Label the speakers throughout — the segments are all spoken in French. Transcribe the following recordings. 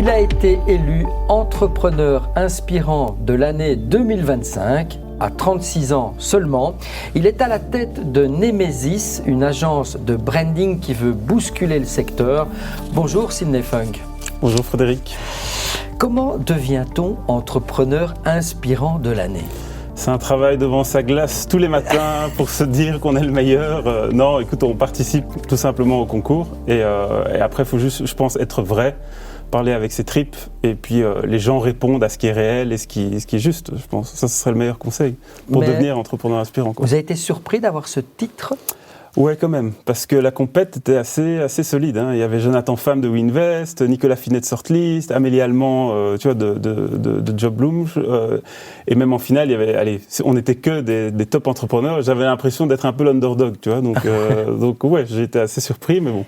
Speaker 1: Il a été élu entrepreneur inspirant de l'année 2025. À 36 ans seulement, il est à la tête de Nemesis, une agence de branding qui veut bousculer le secteur. Bonjour Sidney Funk.
Speaker 2: Bonjour Frédéric.
Speaker 1: Comment devient-on entrepreneur inspirant de l'année ?
Speaker 2: C'est un travail devant sa glace tous les matins pour se dire qu'on est le meilleur. Non, écoute, on participe tout simplement au concours et après, il faut juste, je pense, être vrai, parler avec ses tripes et puis les gens répondent à ce qui est réel et ce qui est juste, je pense. Ça, ce serait le meilleur conseil pour devenir entrepreneur inspirant, quoi.
Speaker 1: Vous avez été surpris d'avoir ce titre ?
Speaker 2: Ouais, quand même, parce que la compète était assez solide. Hein. Il y avait Jonathan Pham de Winvest, Nicolas Finet de Sortlist, Amélie Allemand, tu vois, de Jobbloom, et même en finale, il y avait, on n'était que des top entrepreneurs. J'avais l'impression d'être un peu l'underdog, tu vois. Donc ouais, j'ai été assez surpris, mais bon,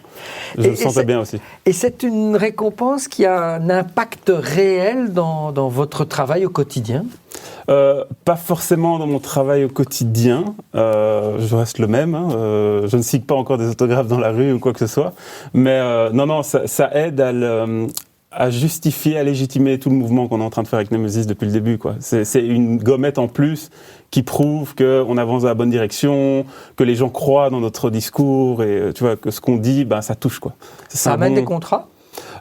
Speaker 2: je le sentais bien aussi.
Speaker 1: Et c'est une récompense qui a un impact réel dans votre travail au quotidien ?
Speaker 2: Pas forcément dans mon travail au quotidien, je reste le même, hein, je ne signe pas encore des autographes dans la rue ou quoi que ce soit, mais non, ça aide à justifier, à légitimer tout le mouvement qu'on est en train de faire avec Nemesis depuis le début, quoi. C'est une gommette en plus qui prouve qu'on avance dans la bonne direction, que les gens croient dans notre discours et tu vois, que ce qu'on dit, ben, ça touche, quoi.
Speaker 1: Ça amène des contrats ?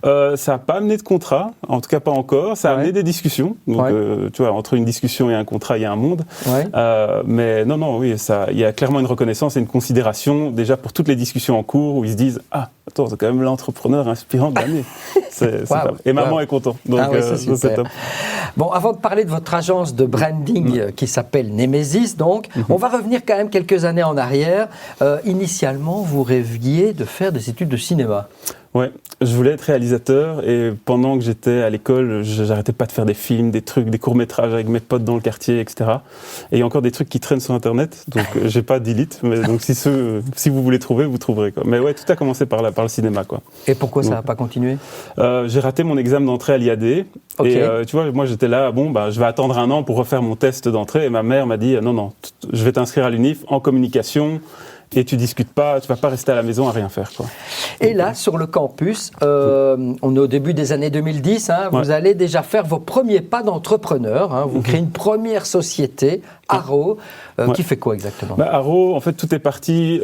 Speaker 2: Ça n'a pas amené de contrat, en tout cas pas encore. Ça a amené des discussions. Donc, tu vois, entre une discussion et un contrat, il y a un monde. Ouais. Mais non, oui, il y a clairement une reconnaissance et une considération déjà pour toutes les discussions en cours où ils se disent « Ah, attends, c'est quand même l'entrepreneur inspirant de l'année. » Et maman est content. Donc, c'est top.
Speaker 1: Bon, avant de parler de votre agence de branding qui s'appelle Nemesis, donc, on va revenir quand même quelques années en arrière. Initialement, vous rêviez de faire des études de cinéma.
Speaker 2: Ouais, je voulais être réalisateur et pendant que j'étais à l'école, j'arrêtais pas de faire des films, des trucs, des courts-métrages avec mes potes dans le quartier, etc. Et il y a encore des trucs qui traînent sur Internet, donc j'ai pas d'élite, mais donc si vous voulez trouver, vous trouverez, quoi. Mais ouais, tout a commencé par le cinéma, quoi.
Speaker 1: Et pourquoi ça n'a pas continué ?
Speaker 2: J'ai raté mon examen d'entrée à l'IAD. Okay. Et tu vois, moi j'étais là, je vais attendre un an pour refaire mon test d'entrée. Et ma mère m'a dit, non, je vais t'inscrire à l'UNIF en communication. Et tu discutes pas, tu vas pas rester à la maison à rien faire, quoi.
Speaker 1: Et là, sur le campus, on est au début des années 2010, hein, vous allez déjà faire vos premiers pas d'entrepreneur. Hein, vous créez une première société, Arrow, qui fait quoi exactement ?
Speaker 2: Arrow, en fait, tout est parti.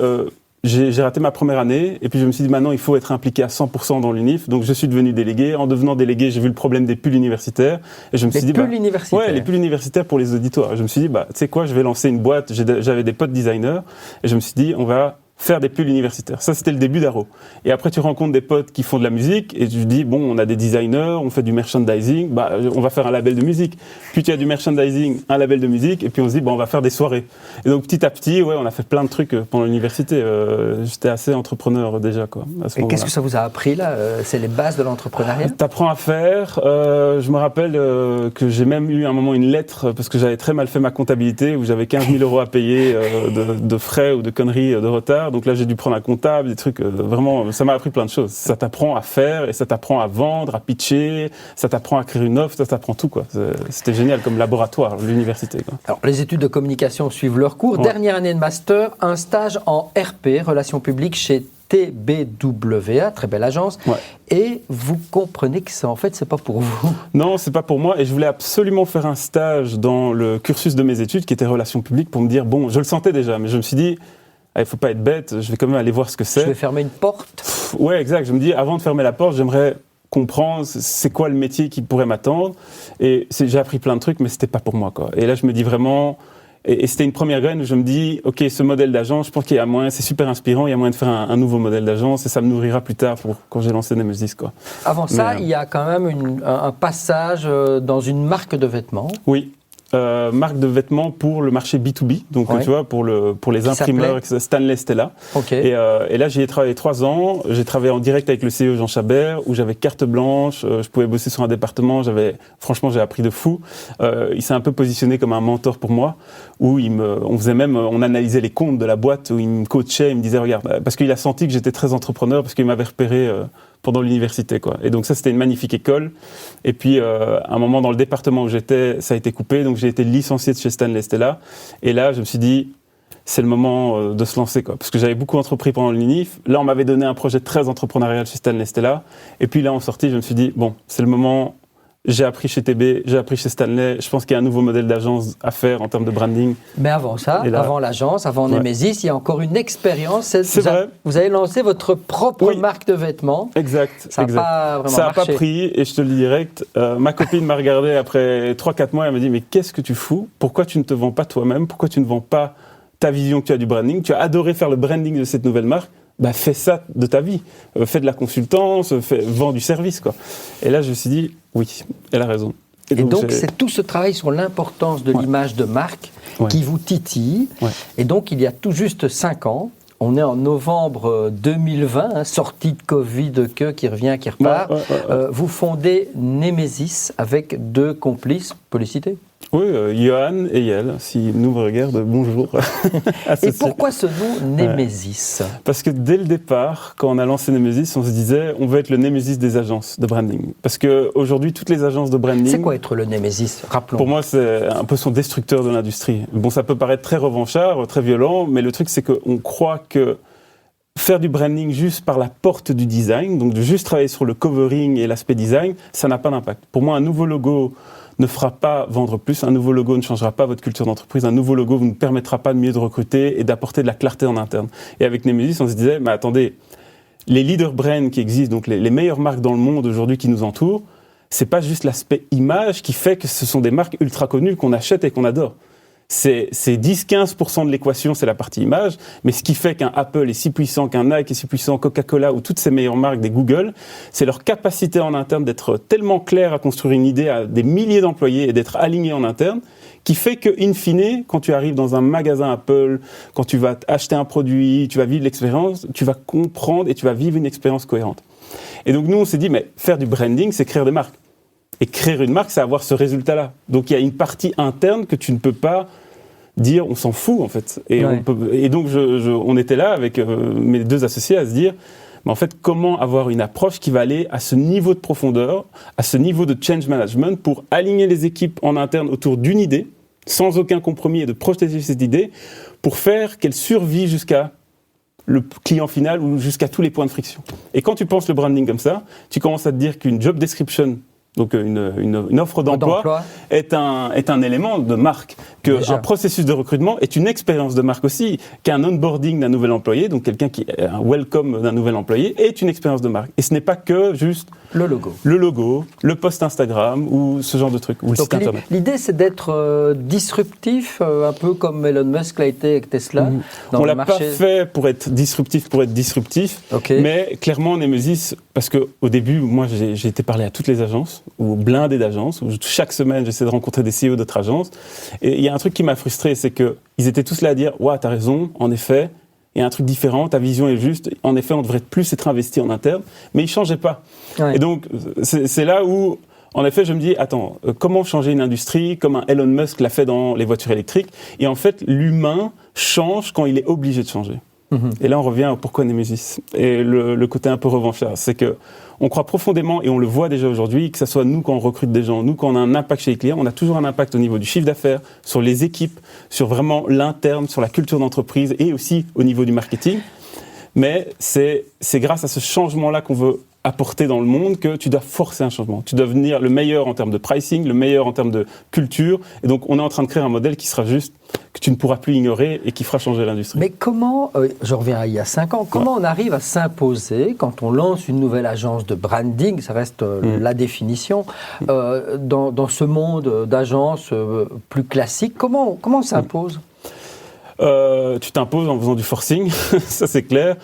Speaker 2: J'ai raté ma première année et puis je me suis dit maintenant il faut être impliqué à 100% dans l'UNIF, donc je suis devenu délégué. En devenant délégué, j'ai vu le problème des pulls universitaires et je me suis dit
Speaker 1: pulls universitaires.
Speaker 2: Ouais, les pulls universitaires pour les auditoires. Je me suis dit tu sais quoi, je vais lancer une boîte. J'avais des potes designers et je me suis dit on va faire des pulls universitaires. Ça, c'était le début d'Arrow. Et après, tu rencontres des potes qui font de la musique et tu te dis, bon, on a des designers, on fait du merchandising, on va faire un label de musique. Puis tu as du merchandising, un label de musique, et puis on se dit, on va faire des soirées. Et donc, petit à petit, on a fait plein de trucs pendant l'université. J'étais assez entrepreneur déjà, quoi, à ce moment-là.
Speaker 1: Qu'est-ce que ça vous a appris, là ? C'est les bases de l'entrepreneuriat ?
Speaker 2: T'apprends à faire. Je me rappelle que j'ai même eu à un moment une lettre, parce que j'avais très mal fait ma comptabilité, où j'avais 15 000 € à payer de frais ou de conneries de retard. Donc là, j'ai dû prendre un comptable, des trucs, vraiment, ça m'a appris plein de choses. Ça t'apprend à faire et ça t'apprend à vendre, à pitcher, ça t'apprend à créer une offre, ça t'apprend tout, quoi. C'était génial comme laboratoire, l'université, quoi.
Speaker 1: Alors, les études de communication suivent leur cours. Ouais. Dernière année de master, un stage en RP, Relations publiques, chez TBWA, très belle agence, et vous comprenez que ça, en fait, c'est pas pour vous.
Speaker 2: Non, c'est pas pour moi, et je voulais absolument faire un stage dans le cursus de mes études, qui était Relations publiques, pour me dire, bon, je le sentais déjà, mais je me suis dit, il ne faut pas être bête, je vais quand même aller voir ce que c'est.
Speaker 1: Je vais fermer une porte.
Speaker 2: Ouais, exact. Je me dis, avant de fermer la porte, j'aimerais comprendre c'est quoi le métier qui pourrait m'attendre. Et j'ai appris plein de trucs, mais ce n'était pas pour moi, quoi. Et là, je me dis vraiment... Et c'était une première graine où je me dis, OK, ce modèle d'agence, je pense qu'il y a moyen, c'est super inspirant, il y a moyen de faire un nouveau modèle d'agence et ça me nourrira plus tard quand j'ai lancé Nemesis, quoi.
Speaker 1: Avant ça, il y a quand même un passage dans une marque de vêtements.
Speaker 2: Oui. Marque de vêtements pour le marché B2B, donc tu vois, pour les imprimeurs, Stanley Stella.
Speaker 1: Okay.
Speaker 2: Et là, j'y ai travaillé 3 ans. J'ai travaillé en direct avec le CEO Jean Chabert, où j'avais carte blanche, je pouvais bosser sur un département. Franchement, j'ai appris de fou. Il s'est un peu positionné comme un mentor pour moi, où on analysait les comptes de la boîte, où il me coachait, il me disait, regarde, parce qu'il a senti que j'étais très entrepreneur, parce qu'il m'avait repéré pendant l'université, quoi. Et donc ça, c'était une magnifique école. Et puis, à un moment, dans le département où j'étais, ça a été coupé. Donc, j'ai été licencié de chez Stanley Stella. Et là, je me suis dit, c'est le moment de se lancer, quoi. Parce que j'avais beaucoup entrepris pendant le NIF. Là, on m'avait donné un projet très entrepreneurial chez Stanley Stella. Et puis là, en sortie, je me suis dit, bon, c'est le moment. J'ai appris chez TB, j'ai appris chez Stanley. Je pense qu'il y a un nouveau modèle d'agence à faire en termes de branding.
Speaker 1: Mais avant ça, là, avant l'agence, avant Nemesis, il y a encore une expérience.
Speaker 2: C'est vrai.
Speaker 1: Vous avez lancé votre propre marque de vêtements.
Speaker 2: Exact.
Speaker 1: Ça n'a pas vraiment marché.
Speaker 2: Ça n'a pas pris, et je te le dis direct. Ma copine m'a regardé après 3-4 mois, elle m'a dit, mais qu'est-ce que tu fous? Pourquoi tu ne te vends pas toi-même? Pourquoi tu ne vends pas ta vision que tu as du branding? Tu as adoré faire le branding de cette nouvelle marque. Bah, fais ça de ta vie. Fais de la consultance, vends du service, quoi. Et là, je me suis dit, oui, elle a raison.
Speaker 1: Et donc c'est tout ce travail sur l'importance de l'image de marque qui vous titille. Ouais. Et donc, il y a tout juste 5 ans, on est en novembre 2020, sortie de Covid qui revient, qui repart. Vous fondez Nemesis avec 2 complices, publicité.
Speaker 2: Oui, Johan et Yael, si nous me regardent, bonjour.
Speaker 1: Et pourquoi ce nom Nemesis?
Speaker 2: Parce que dès le départ, quand on a lancé Nemesis, on se disait on veut être le Nemesis des agences de branding. Parce qu'aujourd'hui, toutes les agences de branding...
Speaker 1: C'est quoi être le Nemesis? Rappelons.
Speaker 2: Pour moi, c'est un peu son destructeur de l'industrie. Bon, ça peut paraître très revanchard, très violent, mais le truc, c'est qu'on croit que faire du branding juste par la porte du design, donc de juste travailler sur le covering et l'aspect design, ça n'a pas d'impact. Pour moi, un nouveau logo ne fera pas vendre plus, un nouveau logo ne changera pas votre culture d'entreprise, un nouveau logo vous ne permettra pas de mieux de recruter et d'apporter de la clarté en interne. Et avec Nemesis, on se disait, mais attendez, les leader brands qui existent, donc les meilleures marques dans le monde aujourd'hui qui nous entourent, c'est pas juste l'aspect image qui fait que ce sont des marques ultra connues qu'on achète et qu'on adore. C'est 10-15% de l'équation, c'est la partie image, mais ce qui fait qu'un Apple est si puissant, qu'un Nike est si puissant, Coca-Cola ou toutes ces meilleures marques, des Google, c'est leur capacité en interne d'être tellement claire à construire une idée à des milliers d'employés et d'être aligné en interne, qui fait que, in fine, quand tu arrives dans un magasin Apple, quand tu vas acheter un produit, tu vas vivre l'expérience, tu vas comprendre et tu vas vivre une expérience cohérente. Et donc nous, on s'est dit, mais faire du branding, c'est créer des marques. Et créer une marque, c'est avoir ce résultat-là. Donc il y a une partie interne que tu ne peux pas dire, on s'en fout en fait. Et donc on était là avec mes 2 associés à se dire, mais en fait, comment avoir une approche qui va aller à ce niveau de profondeur, à ce niveau de change management pour aligner les équipes en interne autour d'une idée, sans aucun compromis, et de protéger cette idée, pour faire qu'elle survive jusqu'à le client final ou jusqu'à tous les points de friction. Et quand tu penses le branding comme ça, tu commences à te dire qu'une job description, donc une offre d'emploi est un élément de marque, qu'un processus de recrutement est une expérience de marque aussi, qu'un onboarding d'un nouvel employé, donc quelqu'un qui est un welcome d'un nouvel employé, est une expérience de marque. Et ce n'est pas que juste le logo, le post Instagram ou ce genre de truc, ou le site internet.
Speaker 1: L'idée, c'est d'être disruptif, un peu comme Elon Musk l'a été avec Tesla.
Speaker 2: On ne l'a pas fait pour être disruptif, mais clairement, Nemesis, parce qu'au début, moi, j'ai été parler à toutes les agences, ou blindé d'agences, où chaque semaine, j'essaie de rencontrer des CEO d'autres agences. Et il y a un truc qui m'a frustré, c'est qu'ils étaient tous là à dire « Ouah, t'as raison, en effet, il y a un truc différent, ta vision est juste, en effet, on devrait plus être investi en interne. » Mais ils ne changeaient pas. Ouais. Et donc, c'est là où, en effet, je me dis « Attends, comment changer une industrie comme un Elon Musk l'a fait dans les voitures électriques ?» Et en fait, l'humain change quand il est obligé de changer. Et là, on revient au pourquoi Nemesis. Et le côté un peu revanchard, c'est que on croit profondément, et on le voit déjà aujourd'hui, que ce soit nous quand on recrute des gens, nous quand on a un impact chez les clients, on a toujours un impact au niveau du chiffre d'affaires, sur les équipes, sur vraiment l'interne, sur la culture d'entreprise et aussi au niveau du marketing. Mais c'est grâce à ce changement-là qu'on veut apporter dans le monde que tu dois forcer un changement. Tu dois devenir le meilleur en termes de pricing, le meilleur en termes de culture. Et donc, on est en train de créer un modèle qui sera juste, que tu ne pourras plus ignorer et qui fera changer l'industrie.
Speaker 1: Mais comment, je reviens à il y a 5 ans, comment on arrive à s'imposer quand on lance une nouvelle agence de branding, ça reste la définition, dans ce monde d'agences plus classique, comment on s'impose ?
Speaker 2: Tu t'imposes en faisant du forcing, ça c'est clair.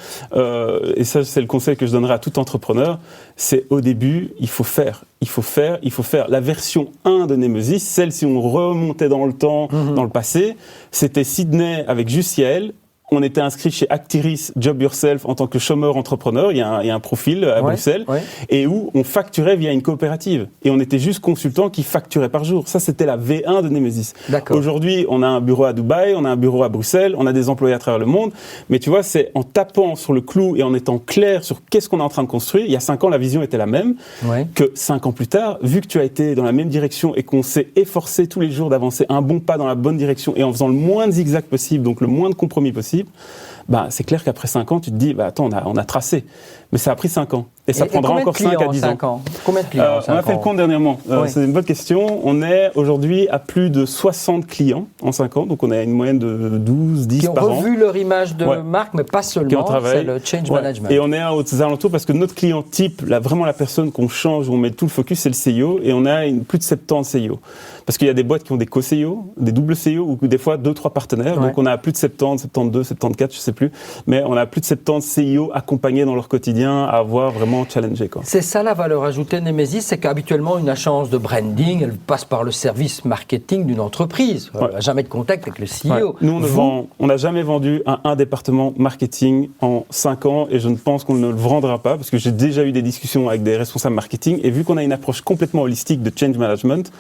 Speaker 2: Et ça, c'est le conseil que je donnerais à tout entrepreneur. C'est au début, il faut faire. La version 1 de Nemesis, celle si on remontait dans le temps, dans le passé, c'était Sydney avec juste Yael. on était inscrit chez Actiris Job Yourself en tant que chômeur entrepreneur, il y a un profil à Bruxelles, et où on facturait via une coopérative. Et on était juste consultant qui facturait par jour. Ça, c'était la V1 de Nemesis. Aujourd'hui, on a un bureau à Dubaï, on a un bureau à Bruxelles, on a des employés à travers le monde. Mais tu vois, c'est en tapant sur le clou et en étant clair sur qu'est-ce qu'on est en train de construire. Il y a 5 ans, la vision était la même. Que 5 ans plus tard, vu que tu as été dans la même direction et qu'on s'est efforcé tous les jours d'avancer un bon pas dans la bonne direction et en faisant le moins de zigzags possible, donc le moins de compromis possible, bah, c'est clair qu'après 5 ans, tu te dis, bah, attends, on a tracé. Mais ça a pris 5 ans. Et ça prendra encore 5 à 10 ans.
Speaker 1: Combien de clients
Speaker 2: on a fait le compte dernièrement. C'est une bonne question. On est aujourd'hui à plus de 60 clients en 5 ans. Donc on a une moyenne de 12, 10 par an.
Speaker 1: Qui ont revu leur image de marque, mais pas seulement. C'est le change management.
Speaker 2: Et on est aux alentours parce que notre client type, là, vraiment la personne qu'on change, où on met tout le focus, c'est le CEO. Et on a plus de 70 CEO. Parce qu'il y a des boîtes qui ont des co-CEO, des doubles CEO, ou des fois 2-3 partenaires. Donc on a plus de 70, 72, 74, je sais plus. Mais on a plus de 70 CEO accompagnés dans leur quotidien à avoir vraiment challengé, quoi.
Speaker 1: C'est ça la valeur ajoutée de Nemesis, c'est qu'habituellement une agence de branding, elle passe par le service marketing d'une entreprise. Elle n'a jamais de contact avec le CEO.
Speaker 2: Nous, on n'a jamais vendu un département marketing en 5 ans et je ne pense qu'on ne le vendra pas parce que j'ai déjà eu des discussions avec des responsables marketing et vu qu'on a une approche complètement holistique de change management,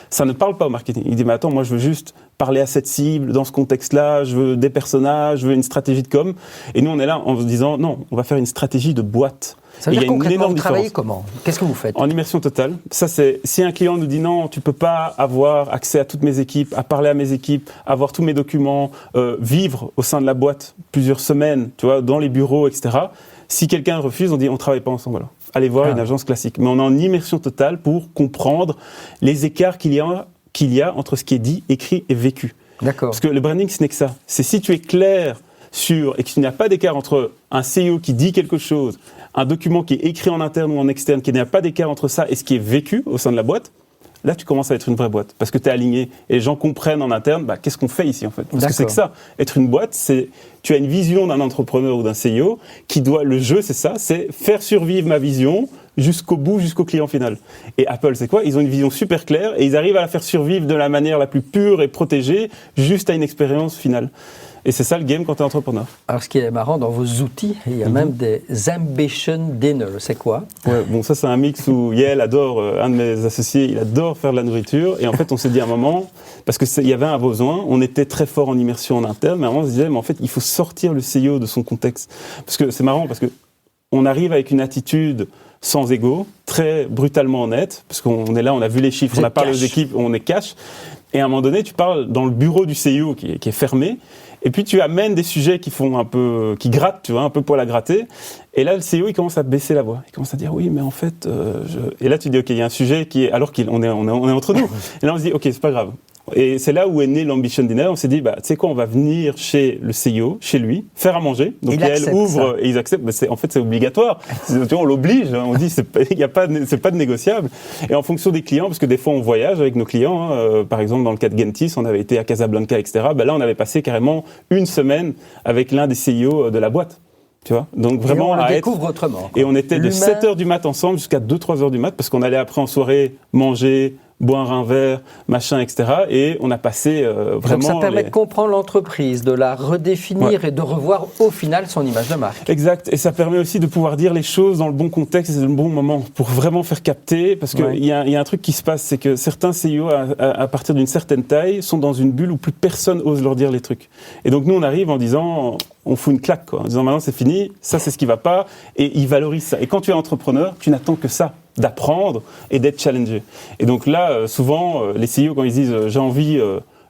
Speaker 2: ça ne parle pas au marketing. Il dit, mais attends, moi je veux juste parler à cette cible, dans ce contexte-là, je veux des personnages, je veux une stratégie de com. Et nous, on est là en se disant, non, on va faire une stratégie de boîte.
Speaker 1: Ça veut dire concrètement, vous travaillez comment ? Qu'est-ce que vous faites ?
Speaker 2: En immersion totale. Ça, c'est si un client nous dit non, tu peux pas avoir accès à toutes mes équipes, à parler à mes équipes, avoir tous mes documents, vivre au sein de la boîte plusieurs semaines, tu vois, dans les bureaux, etc. Si quelqu'un refuse, on dit on travaille pas ensemble. Alors, allez voir une agence classique. Mais on est en immersion totale pour comprendre les écarts qu'il y a entre ce qui est dit, écrit et vécu.
Speaker 1: D'accord.
Speaker 2: Parce que le branding, ce n'est que ça. C'est si tu es clair et qu'il n'y a pas d'écart entre un CEO qui dit quelque chose, un document qui est écrit en interne ou en externe, qu'il n'y a pas d'écart entre ça et ce qui est vécu au sein de la boîte, là tu commences à être une vraie boîte parce que tu es aligné et les gens comprennent en interne qu'est-ce qu'on fait ici en fait. Parce que c'est que ça, être une boîte, c'est tu as une vision d'un entrepreneur ou d'un CEO qui doit, le jeu c'est ça, c'est faire survivre ma vision jusqu'au bout, jusqu'au client final. Et Apple, c'est quoi ? Ils ont une vision super claire et ils arrivent à la faire survivre de la manière la plus pure et protégée juste à une expérience finale. Et c'est ça le game quand tu es entrepreneur.
Speaker 1: Alors ce qui est marrant, dans vos outils, il y a même des ambition dinners. C'est quoi ?
Speaker 2: Bon, ça c'est un mix où Yael adore, un de mes associés, il adore faire de la nourriture. Et en fait, on s'est dit à un moment, parce qu'il y avait un besoin, on était très fort en immersion en interne, mais à un moment on se disait, mais en fait, il faut sortir le CEO de son contexte. Parce que c'est marrant, parce qu'on arrive avec une attitude sans ego, très brutalement honnête, parce qu'on est là, on a vu les chiffres, on a parlé aux équipes, on est cash. Et à un moment donné, tu parles dans le bureau du CEO qui est fermé, et puis tu amènes des sujets qui grattent, tu vois, un peu poil à gratter. Et là, le CEO, il commence à baisser la voix. Il commence à dire, oui, mais en fait, Et là, tu dis, ok, il y a un sujet qui est, alors qu'on est entre nous. Et là, on se dit, ok, c'est pas grave. Et c'est là où est né l'Ambition Dinner. On s'est dit, tu sais quoi, on va venir chez le CEO, chez lui, faire à manger. Donc elle ouvre et ils acceptent. En fait, c'est obligatoire. Tu vois, on l'oblige. On dit, c'est pas de négociable. Et en fonction des clients, parce que des fois on voyage avec nos clients. Par exemple, dans le cas de Gentis, on avait été à Casablanca, etc. Là, on avait passé carrément une semaine avec l'un des CEO de la boîte. Tu vois, donc vraiment
Speaker 1: on le découvre autrement.
Speaker 2: Et on était de 7h du mat ensemble jusqu'à 2-3h du mat parce qu'on allait après en soirée manger, boire un verre, machin, etc. Et on a passé vraiment...
Speaker 1: Donc ça permet de comprendre l'entreprise, de la redéfinir et de revoir au final son image de marque.
Speaker 2: Exact. Et ça permet aussi de pouvoir dire les choses dans le bon contexte et dans le bon moment pour vraiment faire capter. Parce qu'il y a un truc qui se passe, c'est que certains CEO, à partir d'une certaine taille, sont dans une bulle où plus personne ose leur dire les trucs. Et donc nous, on arrive en disant... On fout une claque, quoi, en disant maintenant c'est fini, ça c'est ce qui va pas, et ils valorisent ça. Et quand tu es entrepreneur, tu n'attends que ça, d'apprendre et d'être challengé. Et donc là, souvent, les CEO, quand ils disent j'ai envie,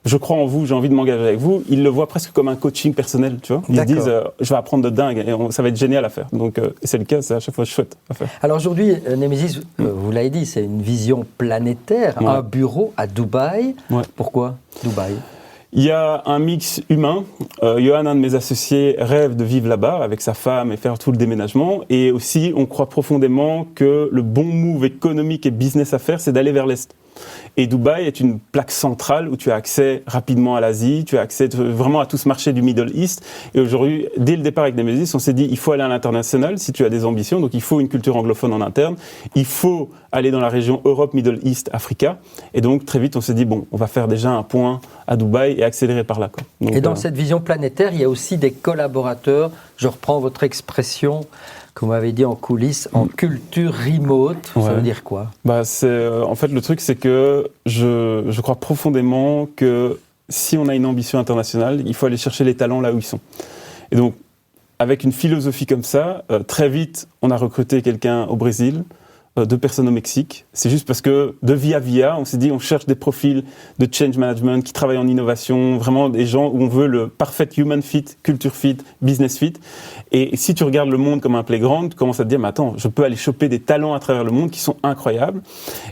Speaker 2: je crois en vous, j'ai envie de m'engager avec vous, ils le voient presque comme un coaching personnel, tu vois. Ils se disent je vais apprendre de dingue, et ça va être génial à faire. Donc c'est le cas, c'est à chaque fois chouette à faire.
Speaker 1: Alors aujourd'hui, Nemesis, vous l'avez dit, c'est une vision planétaire, un bureau à Dubaï. Pourquoi Dubaï ?
Speaker 2: Il y a un mix humain. Johan, un de mes associés, rêve de vivre là-bas avec sa femme et faire tout le déménagement. Et aussi, on croit profondément que le bon move économique et business à faire, c'est d'aller vers l'Est. Et Dubaï est une plaque centrale où tu as accès rapidement à l'Asie, tu as accès vraiment à tout ce marché du Middle East. Et aujourd'hui, dès le départ avec Nemesis, on s'est dit il faut aller à l'international si tu as des ambitions. Donc il faut une culture anglophone en interne. Il faut aller dans la région Europe, Middle East, Africa. Et donc très vite, on s'est dit bon, on va faire déjà un point à Dubaï et accélérer par là, quoi. Donc,
Speaker 1: et dans cette vision planétaire, il y a aussi des collaborateurs. Je reprends votre expression que vous m'avez dit en coulisses, en culture remote. Ça veut dire quoi ?
Speaker 2: En fait, le truc, c'est que je crois profondément que si on a une ambition internationale, il faut aller chercher les talents là où ils sont. Et donc, avec une philosophie comme ça, très vite, on a recruté quelqu'un au Brésil, 2 personnes au Mexique. C'est juste parce que de via, on s'est dit on cherche des profils de change management qui travaillent en innovation, vraiment des gens où on veut le parfait human fit, culture fit, business fit. Et si tu regardes le monde comme un playground, tu commences à te dire mais attends, je peux aller choper des talents à travers le monde qui sont incroyables.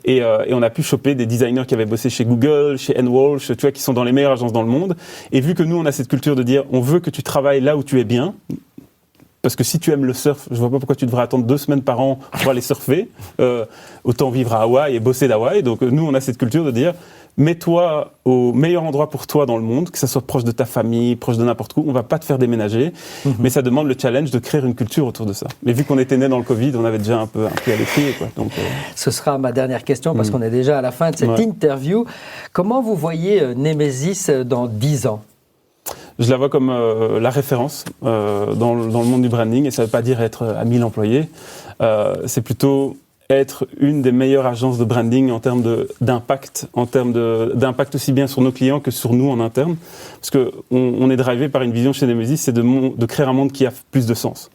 Speaker 2: Et on a pu choper des designers qui avaient bossé chez Google, chez Walsh, tu vois, qui sont dans les meilleures agences dans le monde. Et vu que nous on a cette culture de dire on veut que tu travailles là où tu es bien. Parce que si tu aimes le surf, je ne vois pas pourquoi tu devrais attendre 2 semaines par an pour aller surfer. Autant vivre à Hawaï et bosser d'Hawaï. Donc nous, on a cette culture de dire, mets-toi au meilleur endroit pour toi dans le monde, que ça soit proche de ta famille, proche de n'importe où. On ne va pas te faire déménager, mais ça demande le challenge de créer une culture autour de ça. Mais vu qu'on était né dans le Covid, on avait déjà un peu à l'étrier, quoi. Donc,
Speaker 1: ce sera ma dernière question, parce qu'on est déjà à la fin de cette interview. Comment vous voyez Nemesis dans 10 ans ?
Speaker 2: Je la vois comme la référence dans le monde du branding, et ça ne veut pas dire être à 1000 employés, c'est plutôt être une des meilleures agences de branding en termes d'impact, d'impact aussi bien sur nos clients que sur nous en interne, parce qu'on est drivé par une vision chez Nemesis, c'est de créer un monde qui a plus de sens.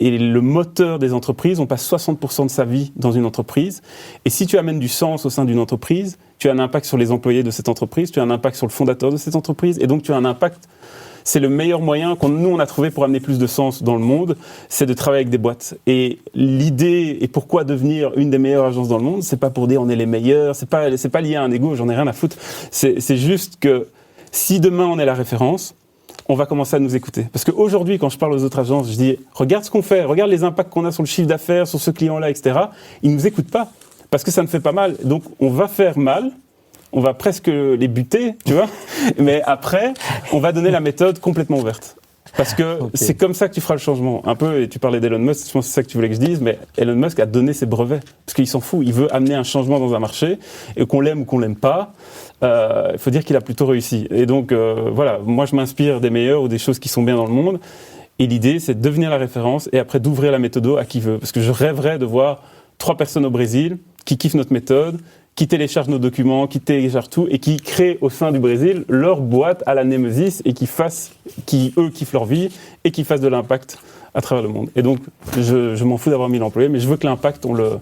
Speaker 2: Et le moteur des entreprises, on passe 60% de sa vie dans une entreprise. Et si tu amènes du sens au sein d'une entreprise, tu as un impact sur les employés de cette entreprise, tu as un impact sur le fondateur de cette entreprise, et donc tu as un impact. C'est le meilleur moyen nous on a trouvé pour amener plus de sens dans le monde, c'est de travailler avec des boîtes. Et l'idée et pourquoi devenir une des meilleures agences dans le monde, c'est pas pour dire on est les meilleurs, c'est pas lié à un ego, j'en ai rien à foutre. C'est juste que si demain on est la référence, on va commencer à nous écouter. Parce qu'aujourd'hui, quand je parle aux autres agences, je dis « Regarde ce qu'on fait, regarde les impacts qu'on a sur le chiffre d'affaires, sur ce client-là, etc. » Ils ne nous écoutent pas, parce que ça ne fait pas mal. Donc, on va faire mal, on va presque les buter, tu vois. Mais après, on va donner la méthode complètement ouverte. Parce que c'est comme ça que tu feras le changement. Un peu, et tu parlais d'Elon Musk, je pense que c'est ça que tu voulais que je dise, mais Elon Musk a donné ses brevets. Parce qu'il s'en fout, il veut amener un changement dans un marché, et qu'on l'aime ou qu'on l'aime pas, il faut dire qu'il a plutôt réussi. Et donc, voilà, moi je m'inspire des meilleurs ou des choses qui sont bien dans le monde. Et l'idée, c'est de devenir la référence et après d'ouvrir la méthode à qui veut. Parce que je rêverais de voir 3 personnes au Brésil qui kiffent notre méthode, qui téléchargent nos documents, qui téléchargent tout et qui créent au sein du Brésil leur boîte à la Nemesis et qui eux kiffent leur vie et qui fassent de l'impact à travers le monde. Et donc, je m'en fous d'avoir 1000 employés, mais je veux que l'impact, on le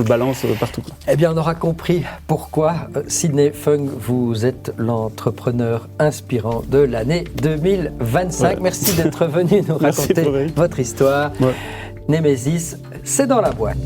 Speaker 2: balance partout.
Speaker 1: Eh bien, on aura compris pourquoi, Sidney Fung, vous êtes l'entrepreneur inspirant de l'année 2025. Ouais. Merci d'être venu nous raconter votre histoire. Ouais. Nemesis, c'est dans la boîte.